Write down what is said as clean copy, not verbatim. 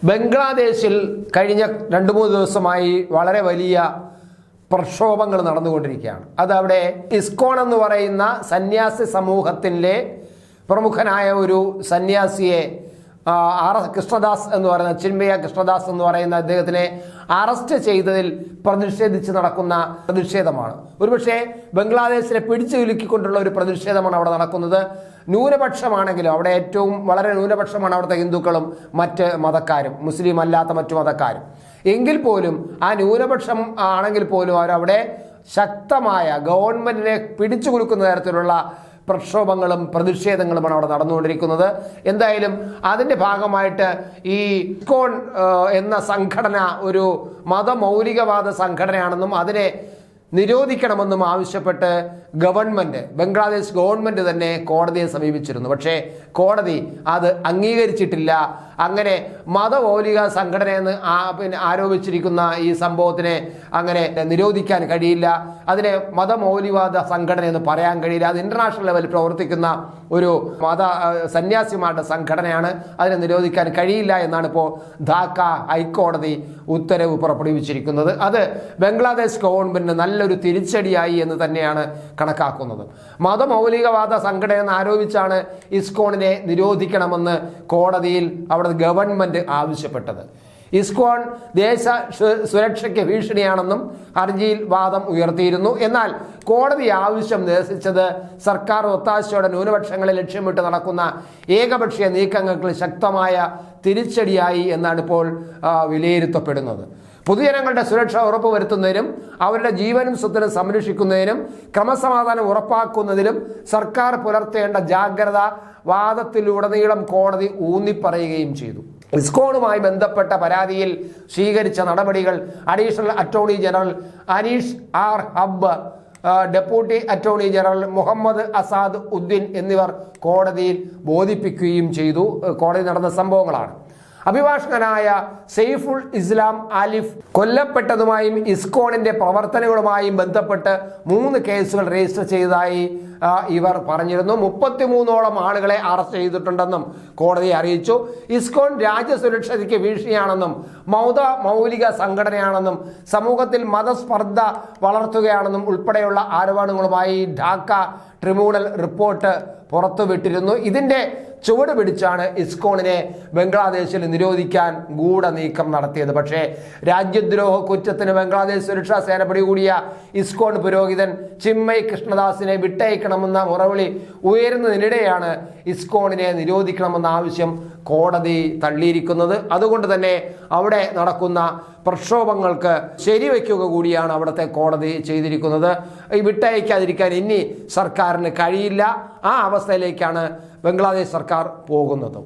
ബംഗ്ലാദേശിൽ കഴിഞ്ഞ 2-3 ദിവസമായി വളരെ വലിയ പ്രക്ഷോഭങ്ങൾ നടന്നുകൊണ്ടിരിക്കുകയാണ്. അതവിടെ ഇസ്കോൺ എന്ന് പറയുന്ന സന്യാസി സമൂഹത്തിലെ പ്രമുഖനായ ഒരു സന്യാസിയെ കൃഷ്ണദാസ് എന്ന് പറയുന്ന ചിന്മയ കൃഷ്ണദാസ് എന്ന് പറയുന്ന അദ്ദേഹത്തിനെ അറസ്റ്റ് ചെയ്തതിൽ പ്രതിഷേധിച്ച് നടക്കുന്ന പ്രതിഷേധമാണ്. ഒരുപക്ഷെ ബംഗ്ലാദേശിനെ പിടിച്ചു കുലുക്കിക്കൊണ്ടുള്ള ഒരു പ്രതിഷേധമാണ് അവിടെ നടക്കുന്നത്. ന്യൂനപക്ഷമാണെങ്കിലും അവിടെ ഏറ്റവും വളരെ ന്യൂനപക്ഷമാണ് അവിടുത്തെ ഹിന്ദുക്കളും മറ്റ് മതക്കാരും, മുസ്ലിം അല്ലാത്ത മറ്റു മതക്കാരും. എങ്കിൽ പോലും ആ ന്യൂനപക്ഷം ആണെങ്കിൽ പോലും അവരവിടെ ശക്തമായ ഗവൺമെന്റിനെ പിടിച്ചു കുലുക്കുന്ന തരത്തിലുള്ള പ്രക്ഷോഭങ്ങളും പ്രതിഷേധങ്ങളുമാണ് അവിടെ നടന്നുകൊണ്ടിരിക്കുന്നത്. എന്തായാലും അതിൻ്റെ ഭാഗമായിട്ട് ഈ ഇസ്കോൺ എന്ന സംഘടന ഒരു മതമൗലികവാദ സംഘടനയാണെന്നും അതിനെ നിരോധിക്കണമെന്നും ആവശ്യപ്പെട്ട് ബംഗ്ലാദേശ് ഗവൺമെന്റ് തന്നെ കോടതിയെ സമീപിച്ചിരുന്നു. പക്ഷേ കോടതി അത് അംഗീകരിച്ചിട്ടില്ല. അങ്ങനെ മതമൗലിക സംഘടനയെന്ന് ആരോപിച്ചിരിക്കുന്ന ഈ സംഭവത്തിനെ അങ്ങനെ നിരോധിക്കാൻ കഴിയില്ല. അതിനെ മതമൗലികവാദ സംഘടന എന്ന് പറയാൻ കഴിയില്ല. അത് ഇന്റർനാഷണൽ ലെവലിൽ പ്രവർത്തിക്കുന്ന ഒരു സന്യാസിമാരുടെ സംഘടനയാണ്. അതിനെ നിരോധിക്കാൻ കഴിയില്ല എന്നാണ് ഇപ്പോൾ ധാക്ക ഹൈക്കോടതി ഉത്തരവ് പുറപ്പെടുവിച്ചിരിക്കുന്നത്. അത് ബംഗ്ലാദേശ് ഗവൺമെന്റിന് നല്ലൊരു തിരിച്ചടിയായി എന്ന് തന്നെയാണ് കണക്കാക്കുന്നത്. മതമൗലികവാദ സംഘടന എന്ന് ആരോപിച്ചാണ് ഇസ്കോണിനെ നിരോധിക്കണമെന്ന് കോടതിയിൽ അവിടെ ഗവൺമെന്റ് ആവശ്യപ്പെട്ടത്. ഇസ്കോൺ ദേശ സുരക്ഷയ്ക്ക് ഭീഷണിയാണെന്നും ഹർജിയിൽ വാദം ഉയർത്തിയിരുന്നു. എന്നാൽ കോടതി ആവശ്യം നിരസിച്ചത് സർക്കാർ ഒത്താശയോടെ ന്യൂനപക്ഷങ്ങളെ ലക്ഷ്യമിട്ട് നടക്കുന്ന ഏകപക്ഷീയ നീക്കങ്ങൾക്ക് ശക്തമായ തിരിച്ചടിയായി എന്നാണ് ഇപ്പോൾ വിലയിരുത്തപ്പെടുന്നത്. പൊതുജനങ്ങളുടെ സുരക്ഷ ഉറപ്പുവരുത്തുന്നതിനും അവരുടെ ജീവനും സ്വത്തിനും സംരക്ഷിക്കുന്നതിനും ക്രമസമാധാനം ഉറപ്പാക്കുന്നതിലും സർക്കാർ പുലർത്തേണ്ട ജാഗ്രത വാദത്തിലുടനീളം കോടതി ഊന്നിപ്പറയുകയും ചെയ്തു. ഇസ്കോണുമായി ബന്ധപ്പെട്ട പരാതിയിൽ സ്വീകരിച്ച നടപടികൾ additional attorney general Aneesh R ഹബ്ബ്, deputy attorney general Muhammad Asad Uddin എന്നിവർ കോടതിയിൽ ബോധിപ്പിക്കുകയും ചെയ്തു. കോടതി നടന്ന സംഭവങ്ങളാണ്. അഭിഭാഷകനായ സെയ്ഫുൾ ഇസ്ലാം ആലിഫ് കൊല്ലപ്പെട്ടതുമായും ഇസ്കോണിന്റെ പ്രവർത്തനങ്ങളുമായും ബന്ധപ്പെട്ട് 3 കേസുകൾ രജിസ്റ്റർ ചെയ്തതായി ഇവർ പറഞ്ഞിരുന്നു. 33ഓളം ആളുകളെ അറസ്റ്റ് ചെയ്തിട്ടുണ്ടെന്നും കോടതി അറിയിച്ചു. ഇസ്കോൺ രാജ്യസുരക്ഷയ്ക്ക് ഭീഷണിയാണെന്നും മൗലിക സംഘടനയാണെന്നും സമൂഹത്തിൽ മതസ്പർദ്ധ വളർത്തുകയാണെന്നും ഉൾപ്പെടെയുള്ള ആരോപണങ്ങളുമായി ധാക്ക ട്രിബ്യൂണൽ റിപ്പോർട്ട് പുറത്തുവിട്ടിരുന്നു. ഇതിന്റെ ചുവട് പിടിച്ചാണ് ഇസ്കോണിനെ ബംഗ്ലാദേശിൽ നിരോധിക്കാൻ ഗൂഢനീക്കം നടത്തിയത്. പക്ഷേ രാജ്യദ്രോഹ കുറ്റത്തിന് ബംഗ്ലാദേശ് സുരക്ഷാ സേന പിടികൂടിയ ഇസ്കോൺ പുരോഹിതൻ ചിന്മയ് കൃഷ്ണദാസിനെ വിട്ടയക്കണമെന്ന മുറവിളി ഉയരുന്നതിനിടെയാണ് ഇസ്കോണിനെ നിരോധിക്കണമെന്ന ആവശ്യം കോടതി തള്ളിയിരിക്കുന്നത്. അതുകൊണ്ട് തന്നെ അവിടെ നടക്കുന്ന പ്രക്ഷോഭങ്ങൾക്ക് ശരിവയ്ക്കുക കൂടിയാണ് അവിടുത്തെ കോടതി ചെയ്തിരിക്കുന്നത്. ഈ വിട്ടയക്കാതിരിക്കാൻ ഇനി സർക്കാരിന് കഴിയില്ല. ആ അവസ്ഥയിലേക്കാണ് ബംഗ്ലാദേശ് സർക്കാർ പോകുന്നത്.